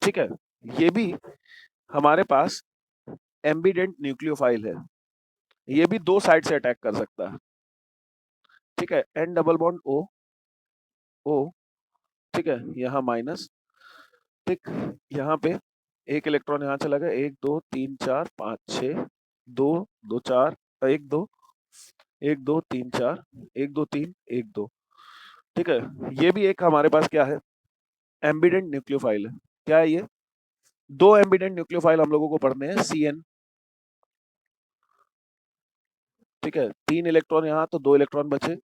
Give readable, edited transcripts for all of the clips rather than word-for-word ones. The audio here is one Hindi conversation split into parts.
ठीक है, ये भी हमारे पास एम्बिडेंट न्यूक्लियोफाइल है, ये भी दो साइड से अटैक कर सकता है। ठीक है, एन डबल बॉन्ड ओ ओ, ठीक है, यहाँ माइनस, ठीक, यहाँ पे एक इलेक्ट्रॉन यहाँ चला गया, 1 2 3 4 5 6, 2 2 4, 1 2 1 2 3 4, 1 2 3 1 2। ठीक है, ये भी एक हमारे पास क्या है, एम्बिडेंट न्यूक्लियोफाइल है। क्या है ये? दो एम्बिडेंट न्यूक्लियोफाइल हम लोगों को पढ़ने हैं, CN। ठीक है, 3 इलेक्ट्रॉन यहाँ, तो 2 इलेक्ट्रॉन बचे,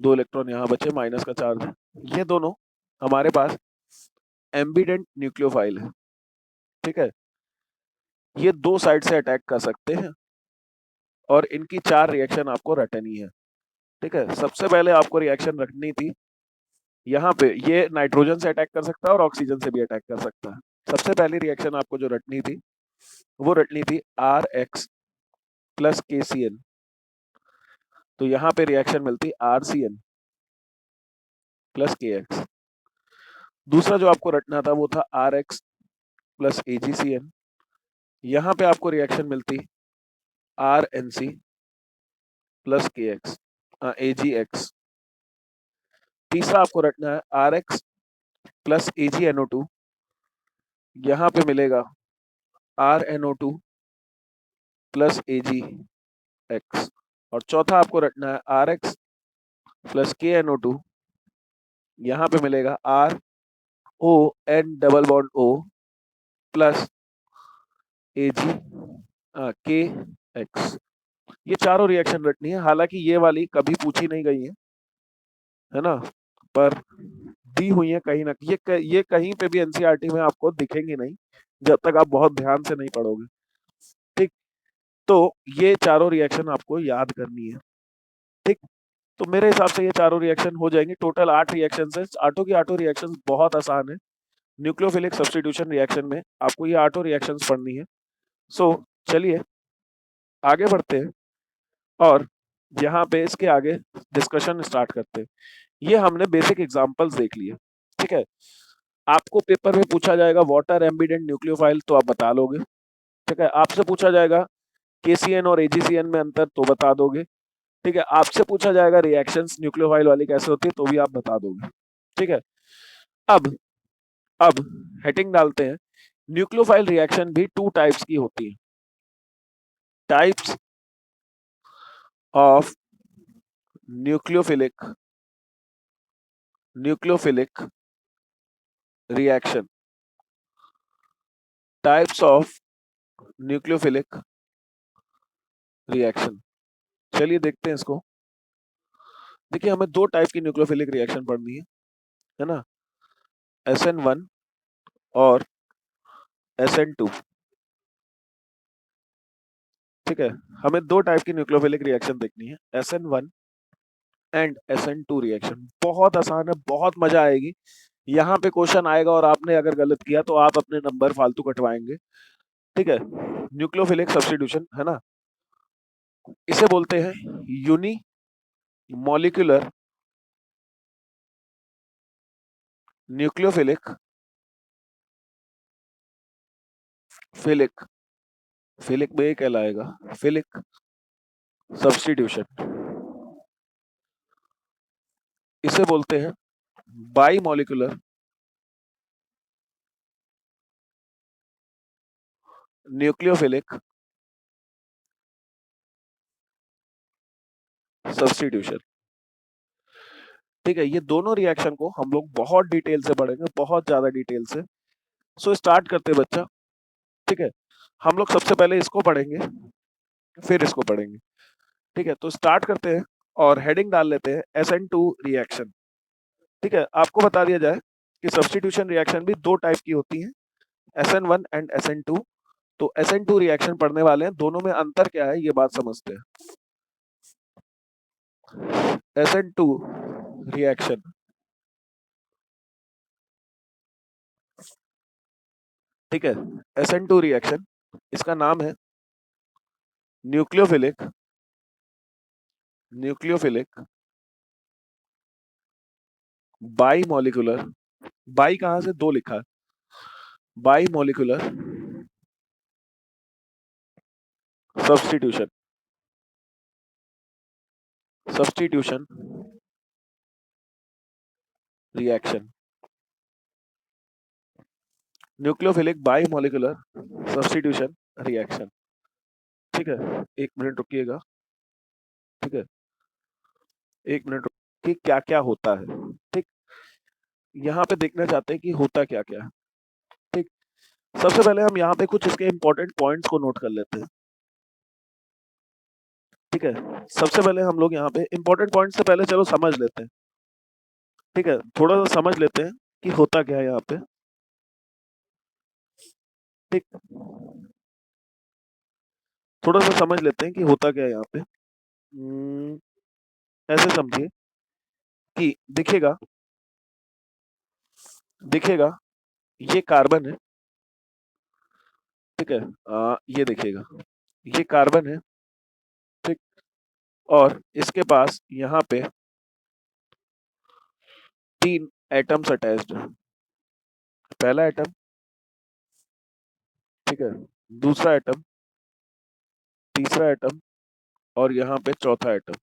2 इलेक्ट्रॉन यहाँ बचे, माइनस का चार्ज है। ये दोनों हमारे पास एम्बिडेंट न्यूक्लियोफाइल है। ठीक है, ये दो साइड से अटैक कर सकते हैं और इनकी 4 रिएक्शन आपको रटनी है। ठीक है, सबसे पहले आपको रिएक्शन रखनी थी यहाँ पे, ये नाइट्रोजन से अटैक कर सकता है और ऑक्सीजन से भी अटैक कर सकता है। सबसे पहली रिएक्शन आपको जो रटनी थी वो रटनी थी RX प्लस KCN। तो यहाँ पे रिएक्शन मिलती RCN प्लस KX। दूसरा जो आपको रटना था वो था RX प्लस AgCN। यहाँ पे आपको रिएक्शन मिलती RNC प्लस KX AgX। तीसरा आपको रटना है RX प्लस AgNO2। यहाँ पे मिलेगा RNO2 प्लस AgX। और चौथा आपको रटना है RX प्लस KNO2। यहाँ पे मिलेगा RON double bond O plus AgKX। ये चारों रिएक्शन रटनी है। हालांकि ये वाली कभी पूछी नहीं गई है ना, पर दी हुई है कहीं ना, ये कहीं पे भी एनसीईआरटी में आपको दिखेंगी नहीं जब तक आप बहुत ध्यान से नहीं पढ़ोगे। ठीक, तो ये चारों रिएक्शन आपको याद करनी है। ठीक, तो मेरे हिसाब से ये चारों रिएक्शन हो जाएंगे। टोटल 8 रिएक्शन है, आठों की आठों रिएक्शन बहुत आसान है। न्यूक्लियोफिलिक सब्स्टिट्यूशन रिएक्शन में आपको ये आठों रिएक्शन पढ़नी है। सो चलिए आगे बढ़ते हैं और यहाँ पे इसके आगे डिस्कशन स्टार्ट करते हैं। ये हमने बेसिक एग्जांपल्स देख लिए। ठीक है, आपको पेपर में पूछा जाएगा वाटर एम्बिडेंट न्यूक्लियोफाइल, तो आप बता लोगे। ठीक है, आपसे पूछा जाएगा KCN और AgCN में अंतर, तो बता दोगे। ठीक है, आपसे पूछा जाएगा रिएक्शंस न्यूक्लियोफाइल वाली कैसे होती है, तो भी आप बता दोगे। ठीक है, अब अब हेडिंग डालते हैं, न्यूक्लियोफाइल रिएक्शन भी 2 टाइप्स की होती है। Types of nucleophilic reaction. Types of nucleophilic reaction, चलिए देखते हैं इसको। देखिए, हमें 2 टाइप की न्यूक्लियोफिलिक रिएक्शन पढ़नी है ना, SN1 और SN2। ठीक है, हमें 2 टाइप की न्यूक्लियोफिलिक रिएक्शन देखनी है, SN1 एंड SN2 रिएक्शन। बहुत आसान है, बहुत मजा आएगी। यहाँ पे क्वेश्चन आएगा और आपने अगर गलत किया तो आप अपने नंबर फालतू कटवाएंगे। ठीक है, न्यूक्लियोफिलिक सब्स्टिट्यूशन है ना, इसे बोलते हैं unimolecular nucleophilic philic, philic में कहलाएगा फिलिक सब्स्टिट्यूशन। इसे बोलते हैं बाई मॉलिक्यूलर न्यूक्लियोफिलिक सब्स्टिट्यूशन। ठीक है, ये दोनों रिएक्शन को हम लोग बहुत डिटेल से पढ़ेंगे, बहुत ज्यादा डिटेल से। सो स्टार्ट करते बच्चा। ठीक है, हम लोग सबसे पहले इसको पढ़ेंगे, फिर इसको पढ़ेंगे। ठीक है, तो स्टार्ट करते हैं और हेडिंग डाल लेते हैं SN2 रिएक्शन। ठीक है, आपको बता दिया जाए कि सब्स्टिट्यूशन रिएक्शन भी 2 टाइप की होती है, SN1 एंड SN2। तो SN2 रिएक्शन पढ़ने वाले हैं, दोनों में अंतर क्या है ये बात समझते हैं। SN2 रिएक्शन, ठीक है, SN2 रिएक्शन, इसका नाम है nucleophilic nucleophilic by molecular. By कहां से, 2 लिखा है, by molecular substitution substitution reaction, nucleophilic by molecular substitution reaction. ठीक है, 1 मिनट रुकिएगा। ठीक है, 1 मिनट कि क्या क्या होता है। ठीक, यहाँ पे देखना चाहते हैं कि होता क्या क्या है। ठीक, सबसे पहले हम यहाँ पे कुछ इसके इंपॉर्टेंट पॉइंट्स को नोट कर लेते हैं। ठीक है, सबसे पहले हम लोग यहाँ पे इंपॉर्टेंट पॉइंट से पहले चलो समझ लेते हैं। ठीक है, थोड़ा सा समझ लेते हैं कि होता क्या है यहाँ पे। ठीक, थोड़ा सा समझ लेते हैं कि होता क्या है यहाँ पे। ऐसे समझिए कि दिखेगा दिखेगा ये कार्बन है। ठीक है, ये देखिएगा, ये कार्बन है। ठीक, और इसके पास यहाँ पे 3 एटम्स अटैच्ड है। पहला एटम, ठीक है, दूसरा एटम, तीसरा एटम, और यहाँ पे चौथा एटम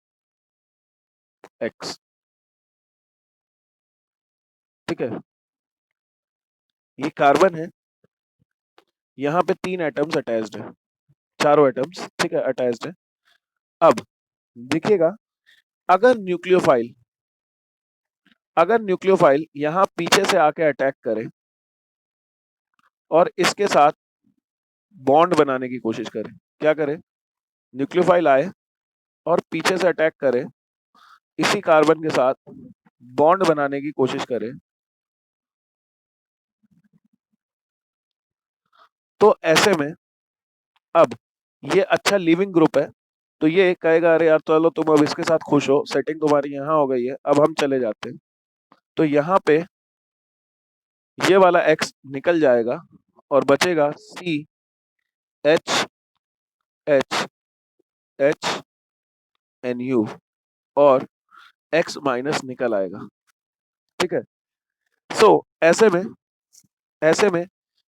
एक्स। ठीक है, ये कार्बन है, यहाँ पे 3 एटम्स अटैच्ड है, चारों एटम्स, ठीक है, अटैच्ड है। अब देखिएगा, अगर न्यूक्लियोफाइल अगर न्यूक्लियोफाइल यहाँ पीछे से आके अटैक करे और इसके साथ बॉन्ड बनाने की कोशिश करे, क्या करे, न्यूक्लियोफाइल आए और पीछे से अटैक करे, इसी कार्बन के साथ बॉन्ड बनाने की कोशिश करे, तो ऐसे में अब ये अच्छा लिविंग ग्रुप है, तो ये कहेगा अरे यार चलो तुम अब इसके साथ खुश हो, सेटिंग तुम्हारी यहाँ हो गई है, अब हम चले जाते हैं। तो यहाँ पे ये वाला एक्स निकल जाएगा और बचेगा C H H H N U, और एक्स माइनस निकल आएगा। ठीक है, सो ऐसे में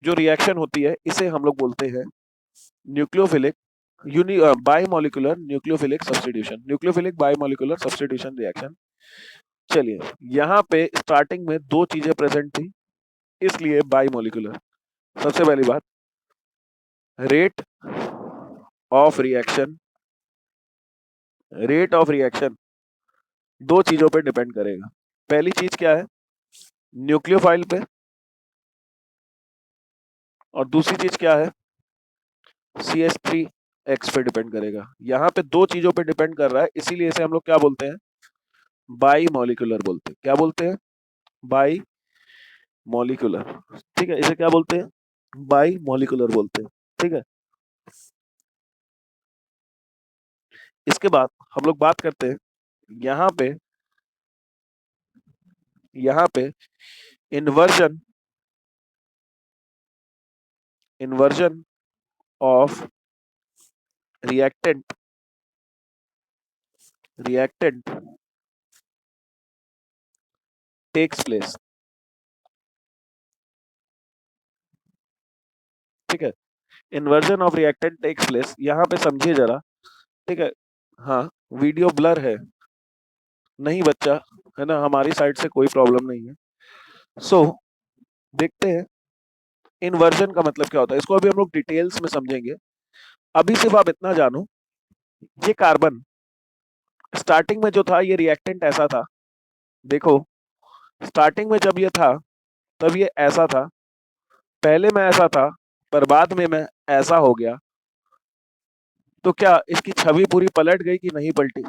जो रिएक्शन होती है इसे हम लोग बोलते हैं nucleophilic bimolecular nucleophilic substitution, nucleophilic bimolecular substitution reaction. चलिए, यहाँ पे स्टार्टिंग में 2 चीजें प्रेजेंट थी, इसलिए बाइमोलिकुलर। सबसे पहली बात, rate of reaction, rate of reaction 2 चीजों पे डिपेंड करेगा। पहली चीज क्या है, न्यूक्लियोफाइल पे, और दूसरी चीज क्या है, CH3 पे डिपेंड करेगा। यहाँ पे 2 चीजों पे डिपेंड कर रहा है, इसीलिए इसे हम लोग क्या बोलते हैं, बाई मॉलिक्यूलर बोलते हैं। क्या बोलते हैं, बाई मॉलिक्यूलर। ठीक है, इसे क्या बोलते हैं, बाई मॉलिक्यूलर बोलते हैं। ठीक है, इसके बाद हम लोग बात करते हैं यहाँ पे यहाँ पे inversion inversion of reactant reactant takes place. ठीक है, inversion of reactant takes place, यहाँ पे समझिए जरा। ठीक है, हाँ, वीडियो ब्लर है, नहीं बच्चा, है ना, हमारी साइड से कोई प्रॉब्लम नहीं है। सो देखते हैं इन्वर्जन का मतलब क्या होता है, इसको अभी हम लोग डिटेल्स में समझेंगे। अभी सिर्फ आप इतना जानो, ये कार्बन स्टार्टिंग में जो था ये रिएक्टेंट ऐसा था। देखो, स्टार्टिंग में जब ये था तब ये ऐसा था, पहले में ऐसा था, पर बाद में मैं ऐसा हो गया। तो क्या इसकी छवि पूरी पलट गई कि नहीं पलटी,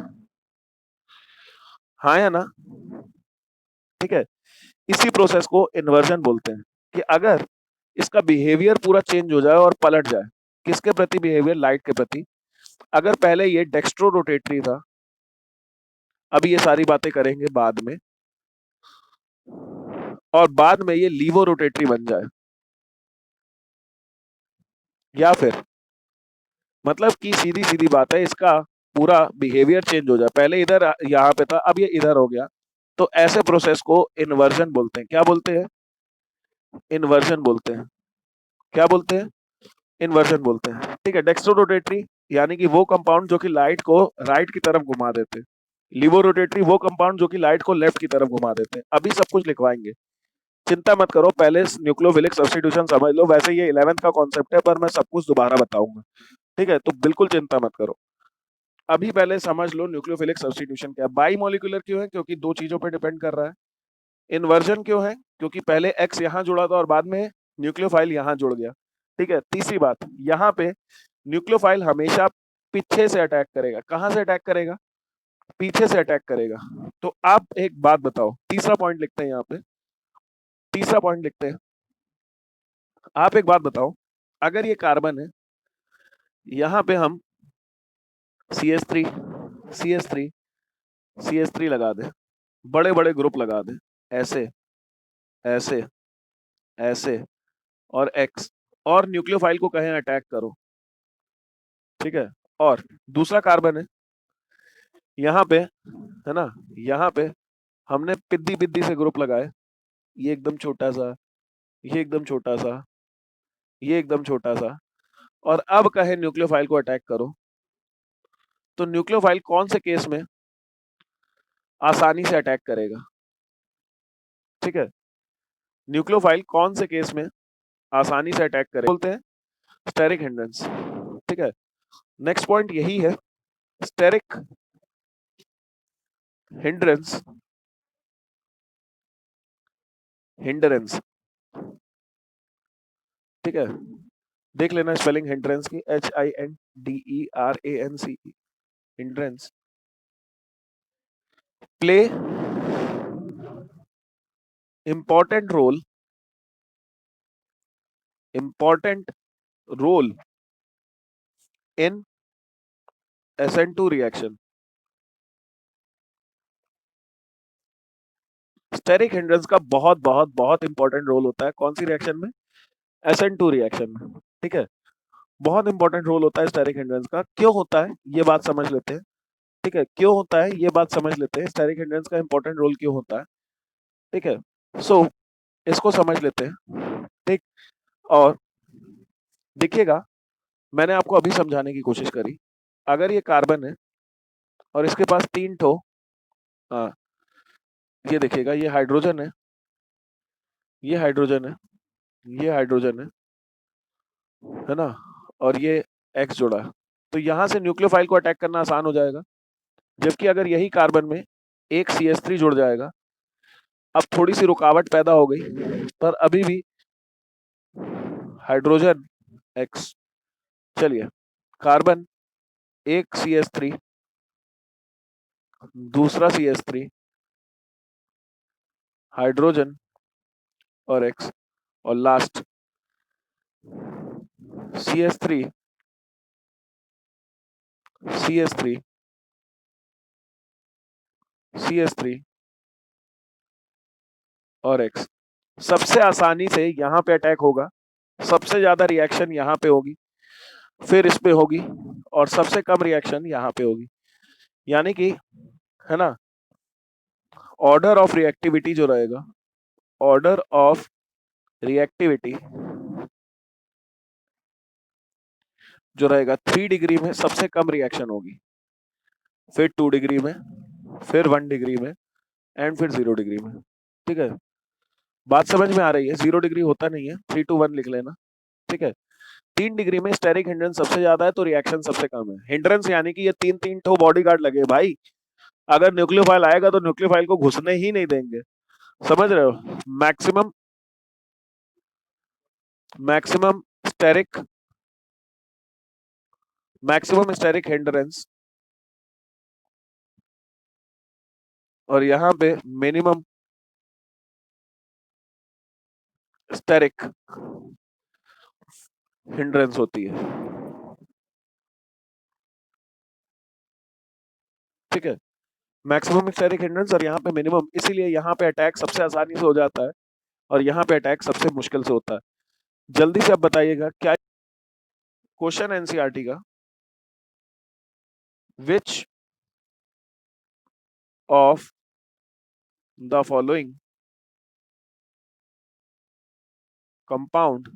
हाँ या ना। ठीक है, इसी प्रोसेस को इन्वर्जन बोलते हैं, कि अगर इसका बिहेवियर पूरा चेंज हो जाए और पलट जाए। किसके प्रति बिहेवियर, लाइट के प्रति। अगर पहले ये डेक्स्ट्रो रोटेटरी था, अभी ये सारी बातें करेंगे बाद में, और बाद में ये लीवो रोटेटरी बन जाए, या फिर मतलब कि सीधी सीधी बात है, इसका पूरा बिहेवियर चेंज हो जाए, पहले इधर यहाँ पे था, अब ये इधर हो गया, तो ऐसे प्रोसेस को इन्वर्जन बोलते हैं। क्या बोलते हैं, इन्वर्जन बोलते हैं। क्या बोलते हैं? इन्वर्जन बोलते हैं। ठीक है, डेक्स्ट्रो रोटेटरी यानी कि वो कंपाउंड जो कि लाइट को राइट की तरफ घुमा देते हैं। लिवो रोटेटरी वो कंपाउंड जो कि लाइट को लेफ्ट की तरफ घुमा देते हैं। अभी सब कुछ लिखवाएंगे, चिंता मत करो, पहले न्यूक्लियोफिलिक सब्स्टिट्यूशन समझ लो। वैसे ये 11th का कॉन्सेप्ट है, पर मैं सब कुछ दोबारा बताऊंगा। ठीक है, तो बिल्कुल चिंता मत करो। अभी पहले समझ लो न्यूक्लियोफिलिक सब्स्टिट्यूशन क्या है। बाई मॉलिक्यूलर क्यों है? क्योंकि दो चीजों पर डिपेंड कर रहा है। इन्वर्जन क्यों है? क्योंकि पहले एक्स यहां जुड़ा था और बाद में न्यूक्लियोफाइल यहां जुड़ गया। ठीक है, तीसरी बात, यहाँ पे न्यूक्लियोफाइल हमेशा पीछे से अटैक करेगा। कहां से अटैक करेगा? पीछे से अटैक करेगा। तो आप एक बात बताओ, तीसरा पॉइंट लिखते हैं यहाँ पे, तीसरा पॉइंट लिखते हैं। आप एक बात बताओ, अगर ये कार्बन है, यहाँ पे हम CH3 CH3 CH3 लगा दे, बड़े बड़े ग्रुप लगा दे, ऐसे ऐसे ऐसे और X, और न्यूक्लियोफाइल को कहें अटैक करो। ठीक है, और दूसरा कार्बन है यहाँ पे, है ना, यहाँ पे हमने पिद्दी पिद्दी से ग्रुप लगाए, ये एकदम छोटा सा, ये एकदम छोटा सा, ये एकदम छोटा सा, और अब कहे न्यूक्लियोफाइल को अटैक करो, तो न्यूक्लियोफाइल कौन से केस में आसानी से अटैक करेगा? ठीक है, न्यूक्लियोफाइल कौन से केस में आसानी से अटैक करेगा? बोलते हैं स्टेरिक हिंड्रेंस। ठीक है, नेक्स्ट पॉइंट यही है, स्टेरिक हिंड्रेंस। हिंड्रेंस, ठीक है, देख लेना स्पेलिंग हिंड्रेंस की, HINDERANCE, hindrance. Play important role in SN2 reaction। Steric hindrance का बहुत बहुत बहुत इंपॉर्टेंट रोल होता है कौन सी रिएक्शन में? SN2 रिएक्शन में। ठीक है, बहुत इंपॉर्टेंट रोल होता है स्टेरिक हिंड्रेंस का। क्यों होता है ये बात समझ लेते हैं। ठीक है, क्यों होता है ये बात समझ लेते हैं, स्टेरिक हिंड्रेंस का इंपॉर्टेंट रोल क्यों होता है। ठीक है, सो इसको समझ लेते हैं। ठीक, और देखिएगा, मैंने आपको अभी समझाने की कोशिश करी। अगर ये कार्बन है और इसके पास तीन ठो, हाँ, ये देखिएगा, ये हाइड्रोजन है, ये हाइड्रोजन है, ये हाइड्रोजन है ना, और ये एक्स जोड़ा है, तो यहां से न्यूक्लियोफाइल को अटैक करना आसान हो जाएगा। जबकि अगर यही कार्बन में एक CH3 जुड़ जाएगा, अब थोड़ी सी रुकावट पैदा हो गई, पर अभी भी हाइड्रोजन एक्स, चलिए, कार्बन एक CH3, दूसरा CH3, हाइड्रोजन और एक्स, और लास्ट CH3, CH3, CH3 और एक्स। सबसे आसानी से यहाँ पे अटैक होगा, सबसे ज्यादा रिएक्शन यहाँ पे होगी, फिर इस पे होगी, और सबसे कम रिएक्शन यहाँ पे होगी। यानी कि, है ना, ऑर्डर ऑफ रिएक्टिविटी जो रहेगा, ऑर्डर ऑफ रिएक्टिविटी जो रहेगा 3 डिग्री में सबसे कम रिएक्शन होगी, फिर 2 डिग्री में, फिर 1 डिग्री में, एंड फिर 0 डिग्री में। ठीक है, बात समझ में आ रही है? 0 डिग्री होता नहीं है, 3 to 1 लिख लेना। ठीक है, 3 डिग्री में स्टेरिक हिंड्रेंस सबसे ज्यादा है तो रिएक्शन सबसे कम है। हिंड्रेंस यानी कि ये तीन तीन ठो बॉडीगार्ड लगे भाई, अगर न्यूक्लियोफाइल आएगा तो न्यूक्लियोफाइल को घुसने ही नहीं देंगे। समझ रहे हो? Maximum maximum steric maximum steric hindrance, और यहाँ पे मिनिमम स्टेरिक हिंड्रेंस होती है। ठीक है, मैक्सिमम स्टेरिक हिंड्रेंस और यहाँ पे मिनिमम, इसीलिए यहाँ पे अटैक सबसे आसानी से हो जाता है और यहाँ पे अटैक सबसे मुश्किल से होता है। जल्दी से अब बताइएगा क्या क्वेश्चन एनसीईआरटी का, which of the following compound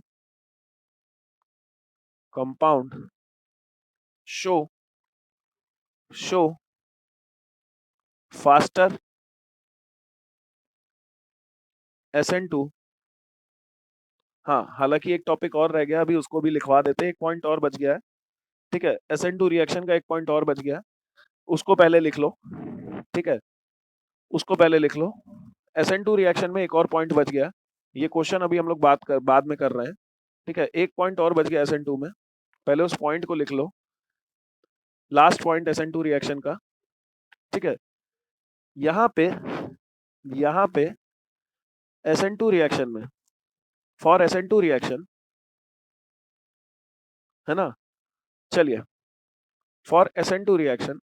compound show faster SN2। हाँ, हालांकि एक टॉपिक और रह गया, अभी उसको भी लिखवा देते हैं, एक पॉइंट और बच गया है। ठीक है, SN2 रिएक्शन का एक पॉइंट और बच गया, उसको पहले लिख लो। ठीक है, उसको पहले लिख लो। SN2 रिएक्शन में एक और पॉइंट बच गया, ये क्वेश्चन अभी हम लोग बाद में कर रहे हैं। ठीक है, एक पॉइंट और बच गया SN2 में, पहले उस पॉइंट को लिख लो, लास्ट पॉइंट SN2 रिएक्शन का। ठीक है, यहाँ पे SN2 रिएक्शन में, फॉर SN2 रिएक्शन, है ना, चलिए, for SN2 reaction,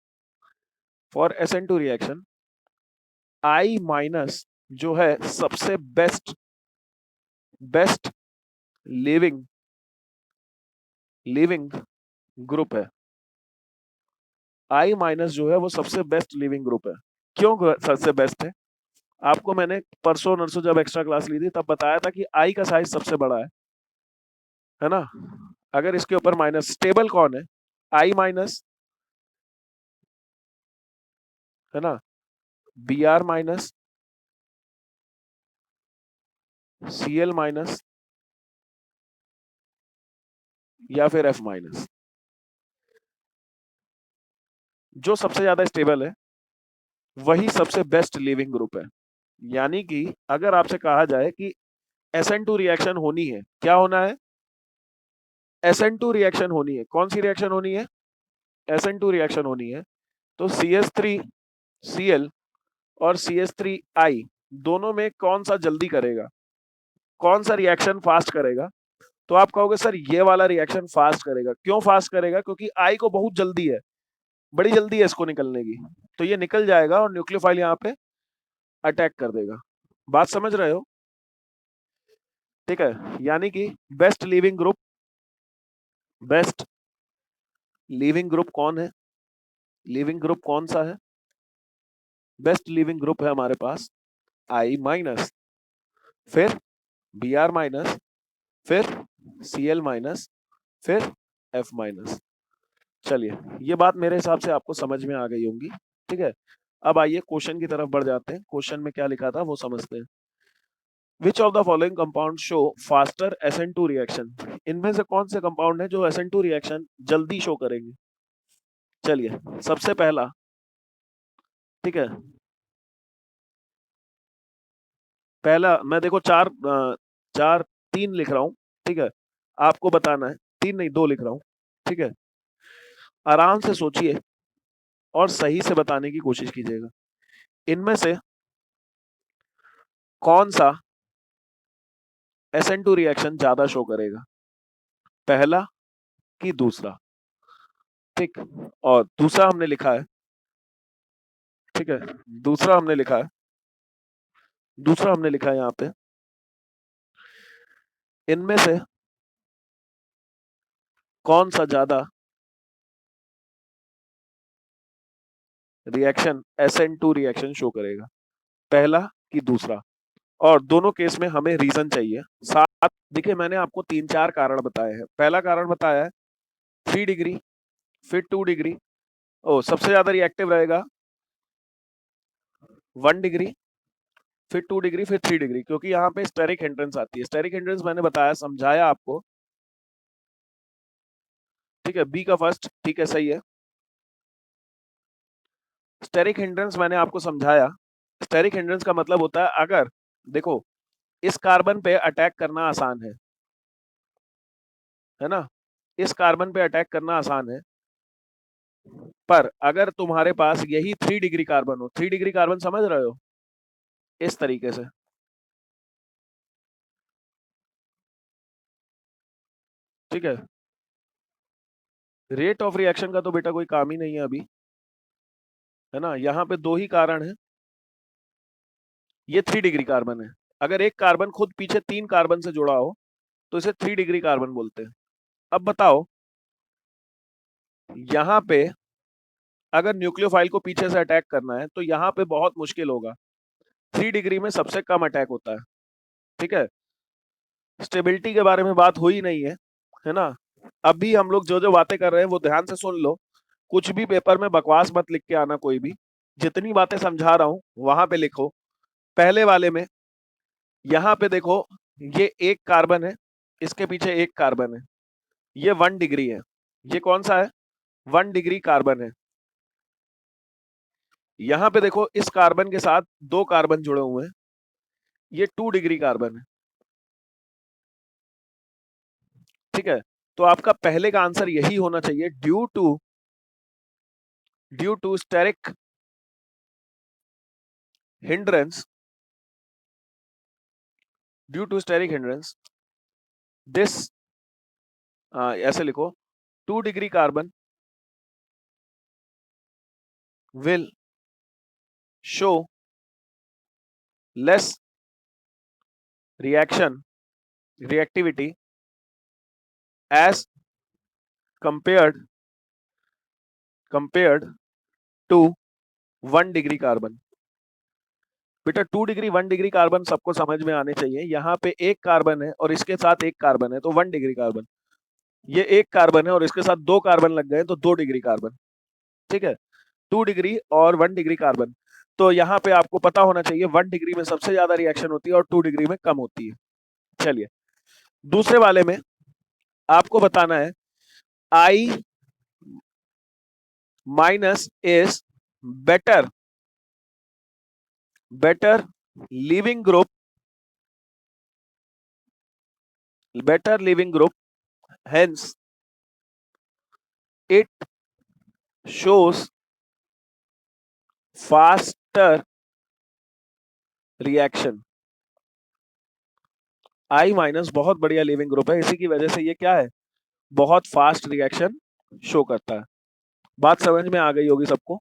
I minus जो है सबसे बेस्ट लिविंग ग्रुप है। I माइनस जो है वो सबसे बेस्ट लिविंग ग्रुप है। क्यों सबसे बेस्ट है? आपको मैंने परसों नरसों जब एक्स्ट्रा क्लास ली थी तब बताया था कि I का साइज सबसे बड़ा है ना। अगर इसके ऊपर माइनस, स्टेबल कौन है? I माइनस, है ना, Br माइनस, Cl माइनस या फिर F माइनस। जो सबसे ज्यादा स्टेबल है वही सबसे बेस्ट लिविंग ग्रुप है। यानी कि अगर आपसे कहा जाए कि SN2 रिएक्शन होनी है, क्या होना है? SN2 रिएक्शन होनी है। कौन सी रिएक्शन होनी है? SN2 रिएक्शन होनी है। तो CH3Cl और CH3I दोनों में कौन सा जल्दी करेगा, कौन सा रिएक्शन फास्ट करेगा? तो आप कहोगे सर ये वाला रिएक्शन फास्ट करेगा। क्यों फास्ट करेगा? क्योंकि I को बहुत जल्दी है, बड़ी जल्दी है इसको निकलने की, तो ये निकल जाएगा और न्यूक्लियोफाइल यहाँ पे अटैक कर देगा। बात समझ रहे हो? ठीक है, यानी कि बेस्ट लिविंग ग्रुप कौन है? लिविंग ग्रुप कौन सा है? बेस्ट लिविंग ग्रुप है हमारे पास I माइनस, फिर Br माइनस, फिर Cl माइनस, फिर F माइनस। चलिए, ये बात मेरे हिसाब से आपको समझ में आ गई होंगी। ठीक है, अब आइए क्वेश्चन की तरफ बढ़ जाते हैं। क्वेश्चन में क्या लिखा था वो समझते हैं। Which of the following compound show faster SN2 reaction? इनमें से कौन से कंपाउंड है जो SN2 रिएक्शन जल्दी शो करेंगे? चलिए, सबसे पहला, ठीक है, पहला मैं देखो चार तीन लिख रहा हूं। ठीक है, आपको बताना है, तीन नहीं दो लिख रहा हूं। ठीक है, आराम से सोचिए और सही से बताने की कोशिश कीजिएगा। इनमें से कौन सा SN2 रिएक्शन ज्यादा शो करेगा, पहला कि दूसरा? ठीक, और दूसरा हमने लिखा है, ठीक है, दूसरा हमने लिखा है, यहाँ पे, इनमें से कौन सा ज्यादा रिएक्शन SN2 रिएक्शन शो करेगा, पहला कि दूसरा? और दोनों केस में हमें रीजन चाहिए साथ। देखिए, मैंने आपको 3-4 कारण बताए हैं। पहला कारण बताया है 3 डिग्री, फिर 2 डिग्री, ओ सबसे ज्यादा रिएक्टिव रहेगा 1 डिग्री, फिर 2 डिग्री, फिर 3 डिग्री, क्योंकि यहाँ पे स्टेरिक हिंड्रेंस आती है। स्टेरिक हिंड्रेंस मैंने बताया, समझाया आपको। ठीक है, बी का फर्स्ट, ठीक है, सही है। स्टेरिक हिंड्रेंस मैंने आपको समझाया। स्टेरिक हिंड्रेंस का मतलब होता है, अगर देखो इस कार्बन पे अटैक करना आसान है ना, इस कार्बन पे अटैक करना आसान है, पर अगर तुम्हारे पास यही 3 डिग्री कार्बन हो, 3 डिग्री कार्बन समझ रहे हो, इस तरीके से, ठीक है, रेट ऑफ रिएक्शन का तो बेटा कोई काम ही नहीं है अभी, है ना। यहाँ पे दो ही कारण है, ये 3 डिग्री कार्बन है। अगर एक कार्बन खुद पीछे 3 कार्बन से जुड़ा हो तो इसे 3 डिग्री कार्बन बोलते हैं। अब बताओ, यहाँ पे अगर न्यूक्लियोफाइल को पीछे से अटैक करना है तो यहाँ पे बहुत मुश्किल होगा। 3 डिग्री में सबसे कम अटैक होता है। ठीक है, स्टेबिलिटी के बारे में बात हुई नहीं है ना। अभी हम लोग जो जो बातें कर रहे हैं वो ध्यान से सुन लो, कुछ भी पेपर में बकवास मत लिख के आना कोई भी। जितनी बातें समझा रहा हूं वहां पे लिखो। पहले वाले में यहाँ पे देखो, ये एक कार्बन है, इसके पीछे एक कार्बन है, ये 1 डिग्री है। ये कौन सा है? 1 डिग्री कार्बन है। यहाँ पे देखो, इस कार्बन के साथ 2 कार्बन जुड़े हुए हैं, ये 2 डिग्री कार्बन है। ठीक है, तो आपका पहले का आंसर यही होना चाहिए, due to steric hindrance, due to steric hindrance this, ऐसे लिखो, 2 degree carbon will show less reactivity as compared to 1 degree carbon. बेटा 2 डिग्री 1 डिग्री कार्बन सबको समझ में आने चाहिए। यहाँ पे एक कार्बन है और इसके साथ एक कार्बन है, तो 1 डिग्री कार्बन। ये एक कार्बन है और इसके साथ 2 कार्बन लग गए, तो 2 डिग्री कार्बन। ठीक है, 2 डिग्री और 1 डिग्री कार्बन। तो यहाँ पे आपको पता होना चाहिए 1 डिग्री में सबसे ज्यादा रिएक्शन होती है और 2 डिग्री में कम होती है। चलिए, दूसरे वाले में आपको बताना है I minus is better leaving group, hence it shows faster reaction। I minus बहुत बढ़िया लीविंग ग्रुप है, इसी की वजह से ये क्या है, बहुत फास्ट रिएक्शन शो करता है। बात समझ में आ गई होगी सबको।